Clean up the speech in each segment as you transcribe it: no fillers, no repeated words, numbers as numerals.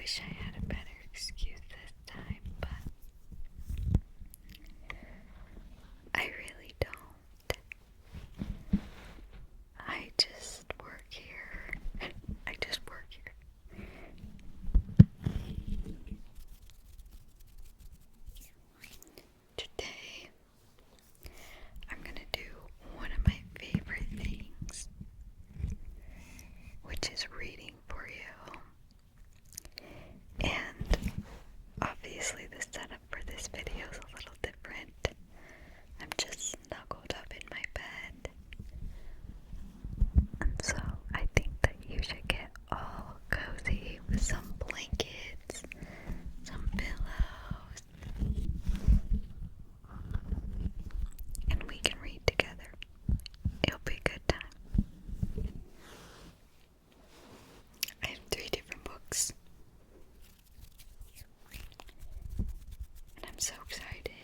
wish I had a better excuse this time, but I really don't. I just work here. I just work here. Today, I'm gonna do one of my favorite things, which is reading for you. And obviously the setup for this video is a little different. I'm just snuggled up in my bed. And so I think that you should get all cozy with some blankets, some pillows, and we can read together. It'll be a good time. I have 3 different books. And I'm so excited.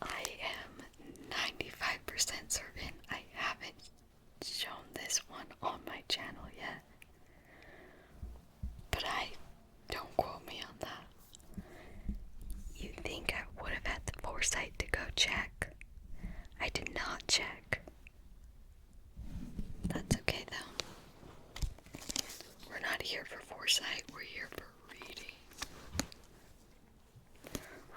I am 95% certain I haven't shown this one on my channel yet. But don't quote me on that. You'd think I would have had the foresight to go check. I did not check. That's okay though. We're not here for foresight, we're here for reading.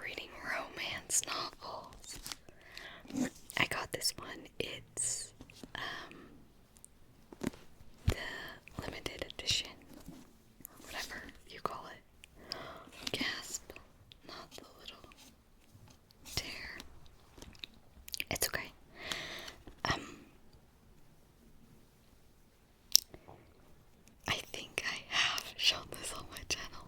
Reading romance novels. I got this one. It's the limited edition, or whatever you call it. Gasp, not the little tear. It's okay. I think I have shown this on my channel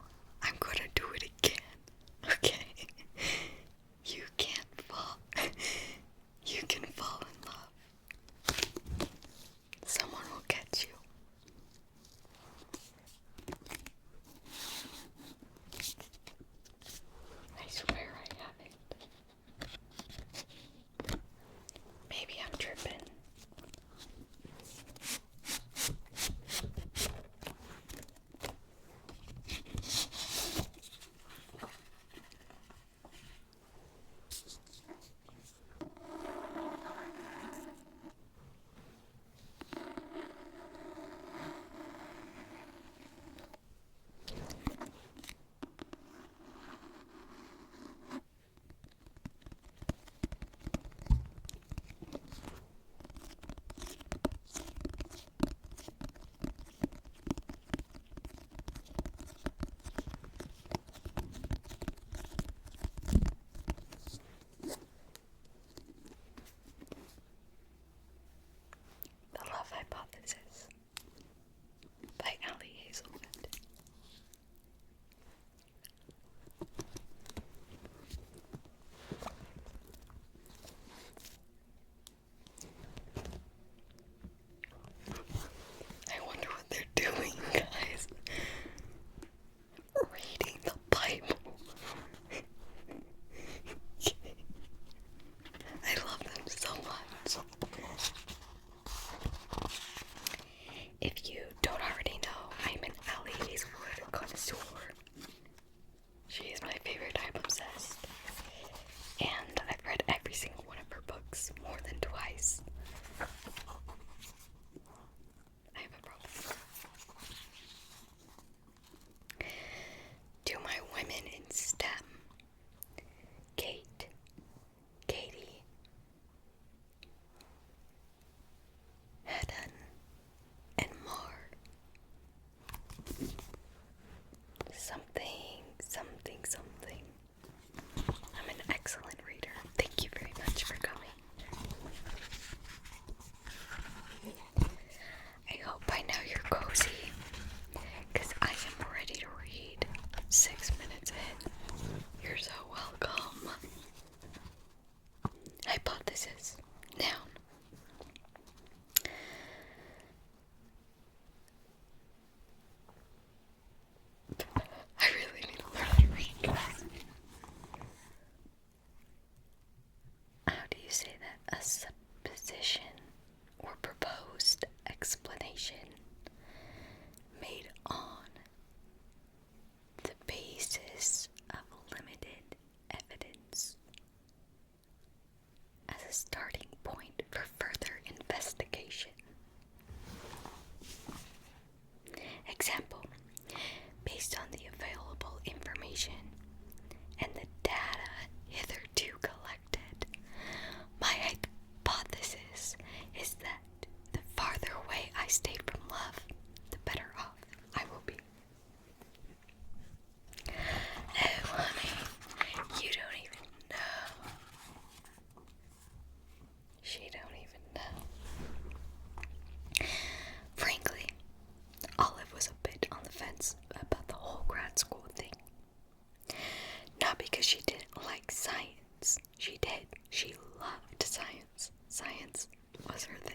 because she didn't like science. She did. She loved science. Science was her thing.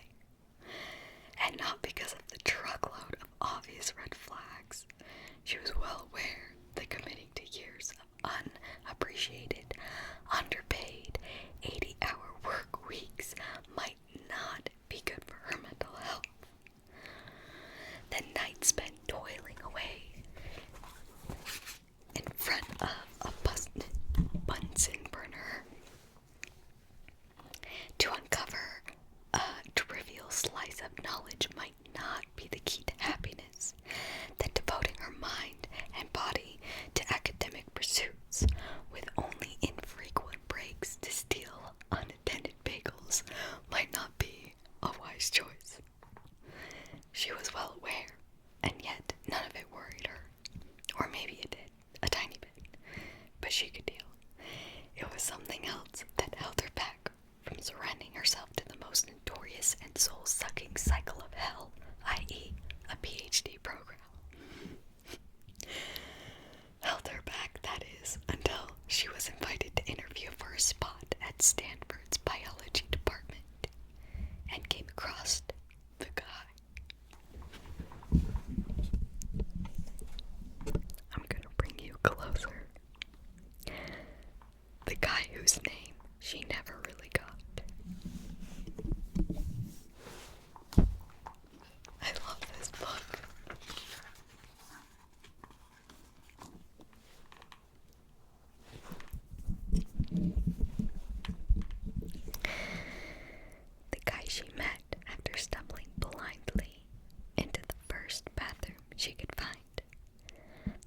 And not because of the truckload of obvious red flags. She was well aware that committing to years of unappreciated, underpaid, 80-hour work weeks might not be good for her mental health. The night spent toiling away in front of a Bunsen burner to uncover a trivial slice of knowledge might not be the key to happiness. That devoting her mind and body to academic pursuits with only infrequent breaks to steal unattended bagels might not be a wise choice. She was well aware, and yet none of it worried her. Or maybe it did, a tiny bit, but she could deal. It was something else that held her back from surrendering herself to the most notorious and soul-sucking cycle of hell, i.e., a PhD program. Held her back, that is, until she was invited to interview for a spot at Stanford's biology department and came across the guy. I'm gonna bring you closer. The guy whose name she never really got. I love this book. The guy she met after stumbling blindly into the first bathroom she could find.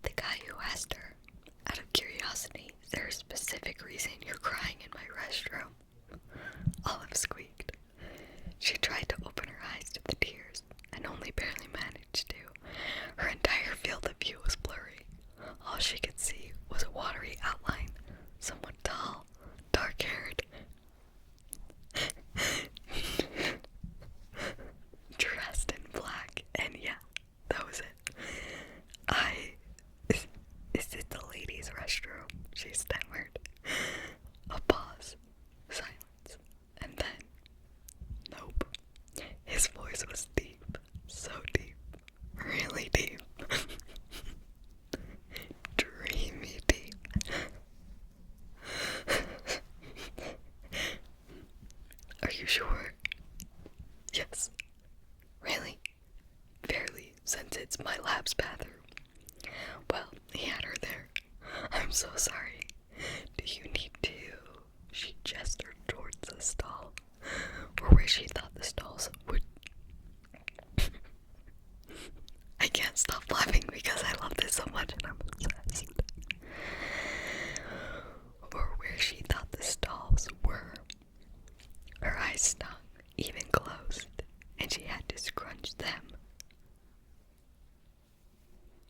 The guy who asked her, out of curiosity, is there a specific reason you're crying in my restroom? Olive squeaked. She tried to open her eyes to the tears, and only barely managed to. Her entire field of view was blurry. All she could see was a watery outline, someone tall, dark-haired, dressed in black, and yeah, that was it. Is it the ladies' restroom? She stammered. A pause, silence, and then, nope. His voice was deep, so deep, really deep, dreamy deep. Are you sure? Yes. Really? Barely, since it's my lab's bathroom. Well, he had her there. I'm so sorry. Do you need to? She gestured towards the stall, or where she thought the stalls would. I can't stop laughing because I love this so much and I'm obsessed. Or where she thought the stalls were. Her eyes stung, even closed, and she had to scrunch them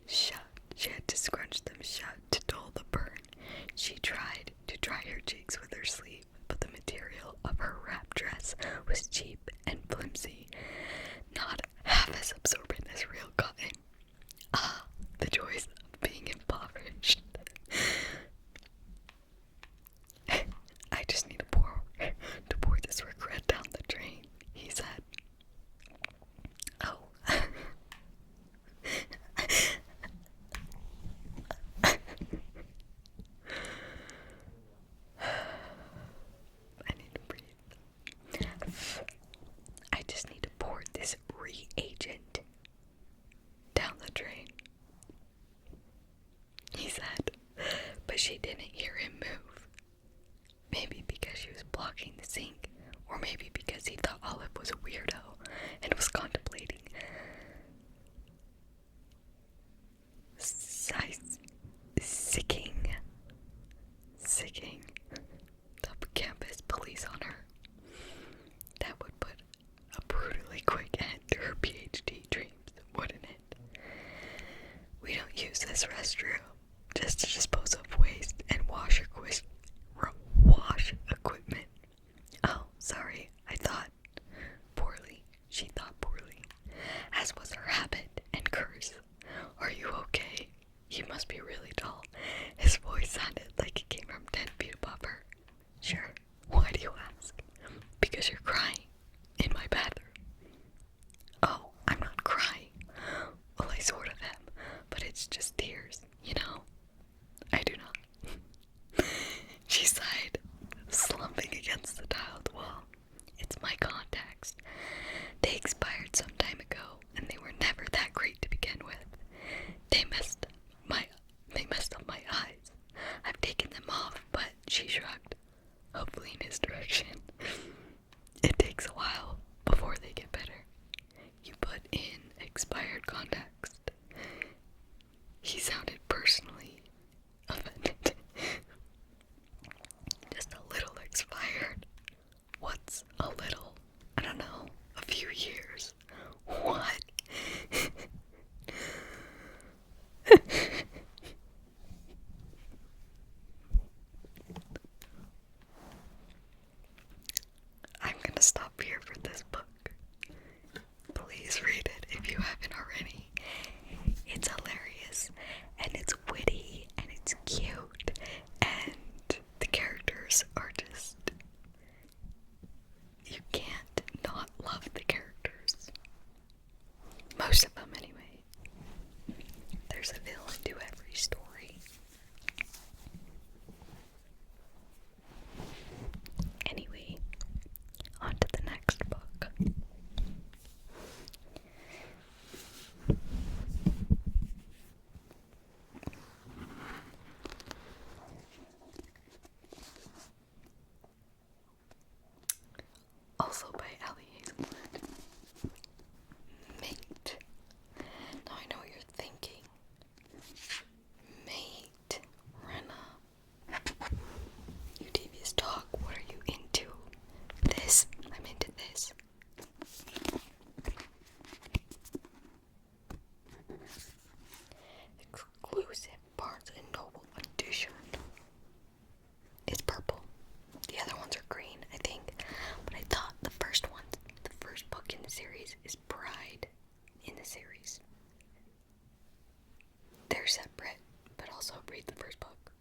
shut. She had to scrunch them shut to dull the burn. She tried to dry her cheeks with her sleeve, but the material of her wrap dress was cheap and flimsy, not half as absorbent as real cotton. Ah, the joys of being impoverished. I just need to pour this regret down the drain, he said. Oh. I need to breathe. I just need to pour this reagent down the drain, he said, but she didn't hear him move. Maybe because she was blocking the sink, or maybe because he thought Olive was a weirdo and was contemplating sicking the campus police on her. That would put a brutally quick end to her PhD dreams, wouldn't it? We don't use this restroom just to dispose of waste and wash equipment. Oh, sorry, I thought poorly. She thought poorly, as was her habit and curse. Are you okay? You must be really dull. His voice sounded like it came from He sounded personally offended. Just a little expired. What's a little? I don't know. A few years. What? I'm gonna stop here for this book. Please read it if you haven't already. It's hilarious, and it's witty, and it's cute, and the characters are just... You can't not love the characters. Most of them, anyway. There's a villain to every story. Anyway, on to the next book. Also by Allie Hazelwood. Mate. Now I know what you're thinking. Mate. Renna. You devious dog, what are you into? This. I'm into this. Exclusive Barnes & Noble edition. It's purple. The other ones are green, I think. But I thought the first book in the series is Bride in the series. They're separate, but also read the first book.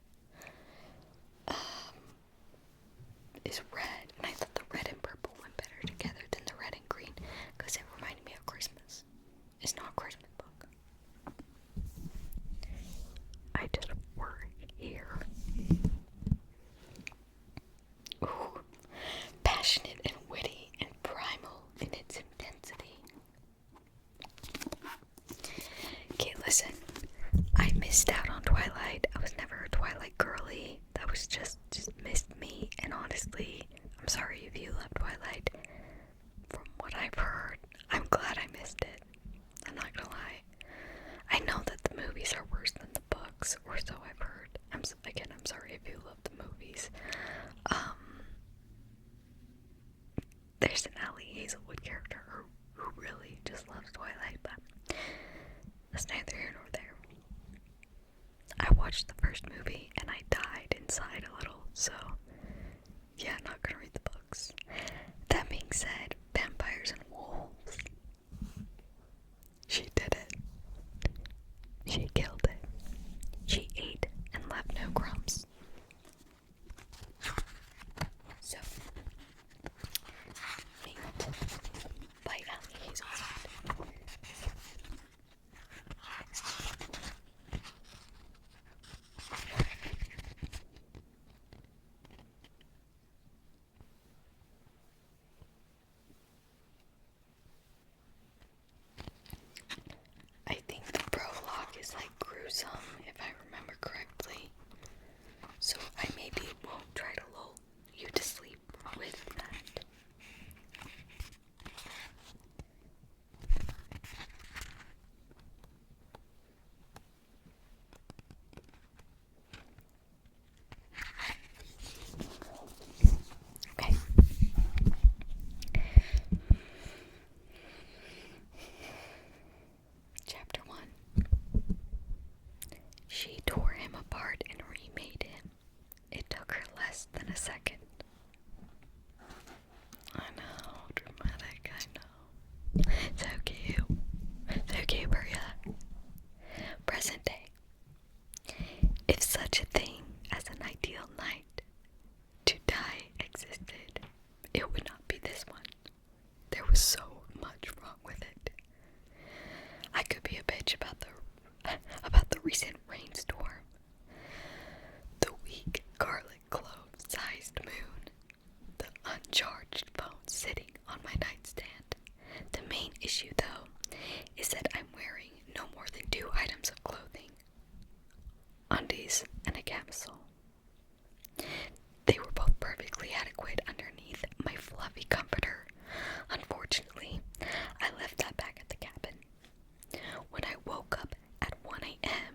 Is red, and I thought the red and purple went better together than the red and green because it reminded me of Christmas. It's not a Christmas book. I just work here. Ooh, passionate and witty and primal in its intensity. Okay, listen. I missed out on Twilight. I was never a Twilight girly. That was just missed me. And honestly, I'm sorry if you love Twilight. From what I've heard, I'm glad I missed it. I'm not gonna lie. I know that the movies are worse than the books, or so I've heard. I'm sorry if you love the movies. There's an Allie Hazelwood character who really just loves Twilight, but that's neither here nor there. I watched the first movie and I died inside a little, so yeah, I'm not gonna read the books. That being said, Vampires and Wolves. She did it. She killed it. She ate and left no crumbs. So, Mate by Allie Hazelwood. I think the prologue is like gruesome, if I remember correctly. So I maybe won't try to lull you to sleep with that. Okay. Chapter 1. She tore him apart and remade him. It took her less than a second. I know, dramatic, I know. So cute. So cute, Maria. Present day. If such a thing as an ideal night to die existed, it would not be this one. There was so much wrong with it. I could be a bitch about the recent rainstorm, the weak garlic clove-sized moon, the uncharged phone sitting on my nightstand. The main issue, though, is that I'm wearing no more than 2 items of clothing: undies and a camisole. They were both perfectly adequate underneath my fluffy comforter. Unfortunately, I left that back at the cabin. When I woke up at 1 a.m.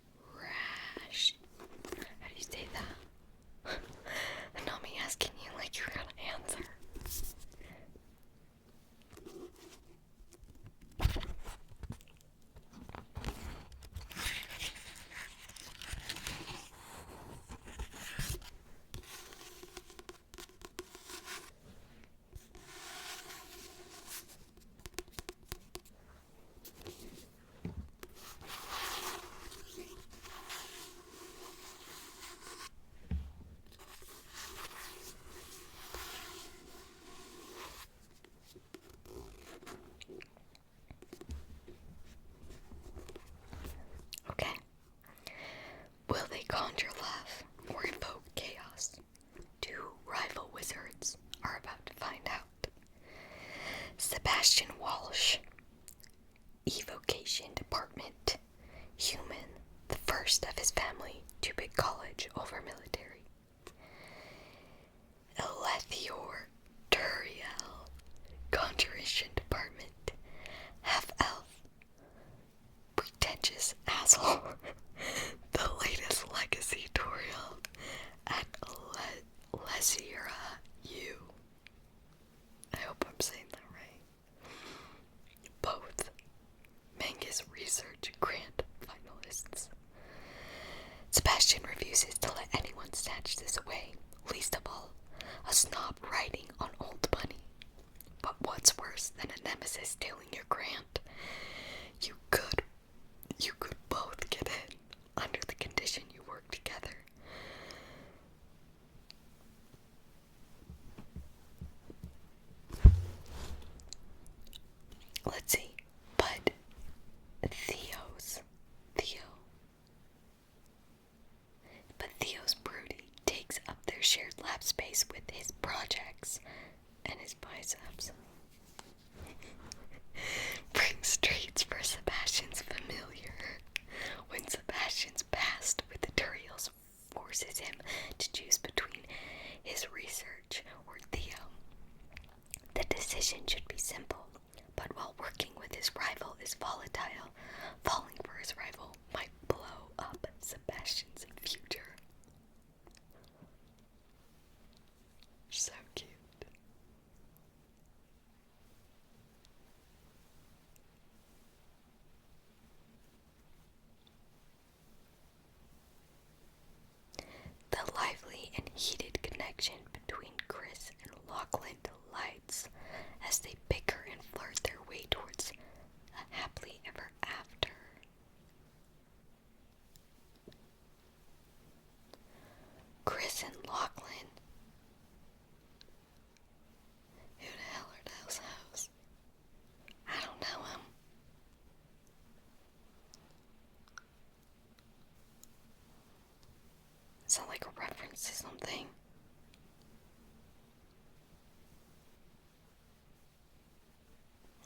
evocation department. Human, the first of his family to pick college over military. Elethior Turiel, conjuration department. Half elf, pretentious asshole. The latest legacy Toriel at Lesira U. I hope I'm saying that right. Both Mangus Research Grant finalists. Sebastian refuses to let anyone snatch this away, least of all a snob writing on old money. But what's worse than a nemesis stealing your grant? You could both get in under the condition you work together. Let's see, but Theo's broody takes up their shared lab space with his projects and his biceps. Brings treats for Sebastian's familiar. When Sebastian's past with the Turiels forces him to choose between his research or Theo, the decision should be simple, but while working with his rival is volatile, falling for his rival might blow up Sebastian's future. So cute. The lively and heated connection between Chris and Lachlan delights as they bicker and flirt their way towards a happily ever after. Chris and Lachlan. Who the hell are those hoes? I don't know him. Sound like a reference to something.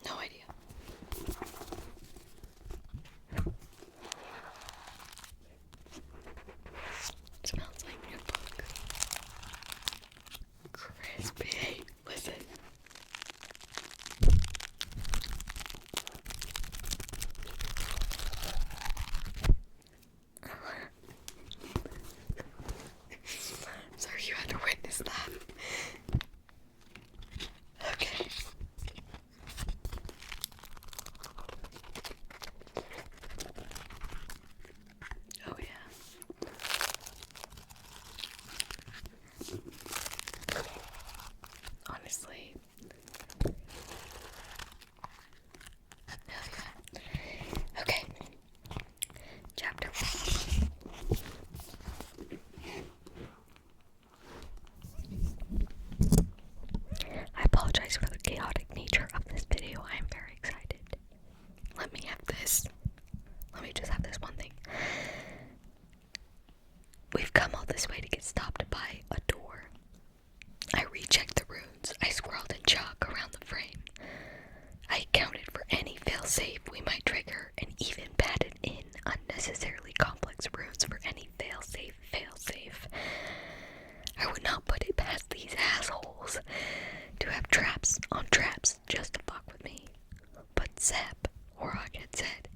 No idea. Smells like your book. Crispy. Listen. Sorry you had to witness that. Okay. Oh yeah. Honestly. Hell yeah. Okay. Chapter 1. I apologize for the chaotic nature of this video. I am very excited. Let me have this. Let me just have this one thing. We've come all this way to get stopped by a door. I rechecked the runes. I scrawled in chalk around the frame. I accounted for any failsafe we might trigger and even padded in unnecessarily complex runes for any failsafe. I would not put it past these assholes to have traps on traps just to fuck with me. But Zeb, Orog had said,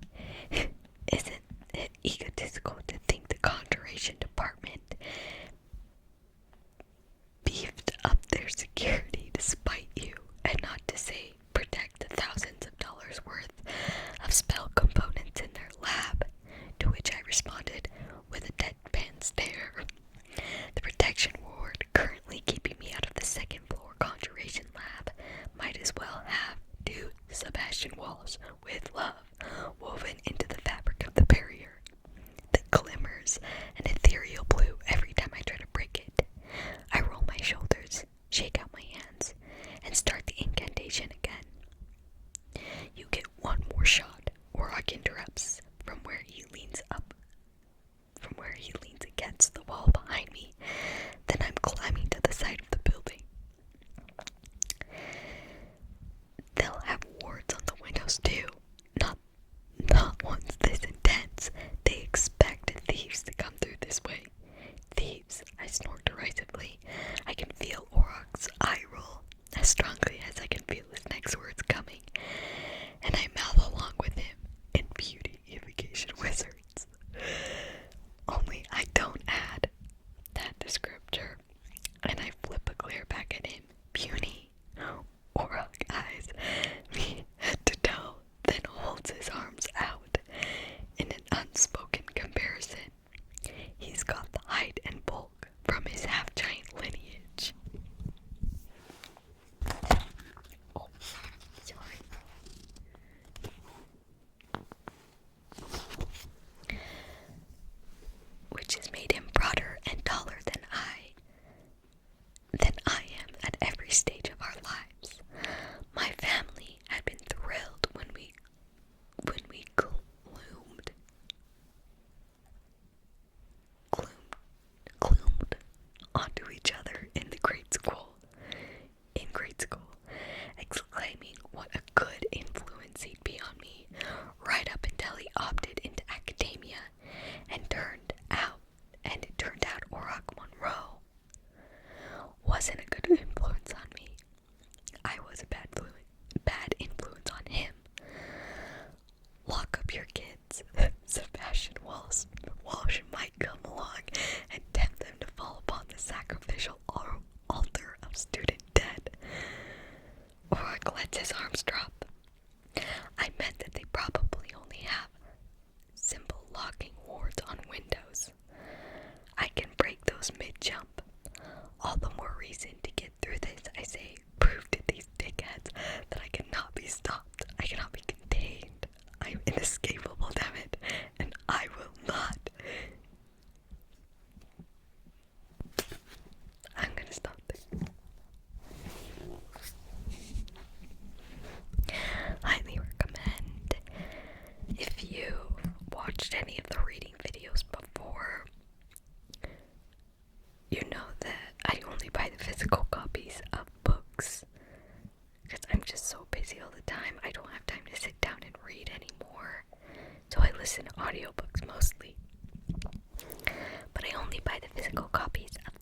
isn't it egotistical to think the conjuration department beefed up their security to spite you, and not to say protect the thousands of dollars worth of spell components in their lab? To which I responded with a deadpan stare. The protection ward currently keeping me out of the second floor conjuration lab might as well have 2 Sebastian walls with love woven into the fabric of the barrier that glimmers an ethereal blue every time I try to break it. I roll my shoulders, shake out my hands, and start the incantation again. You get one more shot, Orog interrupts from where he leans against the wall behind me. Then I'm climbing to the side of the building. They'll have wards on the windows too. Not I'm inescapable, damn it, and I will not. I'm gonna stop there. Highly recommend. If you watched any of the reading videos before, you know that I only buy the physical copies of books because I'm just so busy all the time. I don't have time to sit down and read anymore. So I listen to audiobooks mostly. But I only buy the physical copies of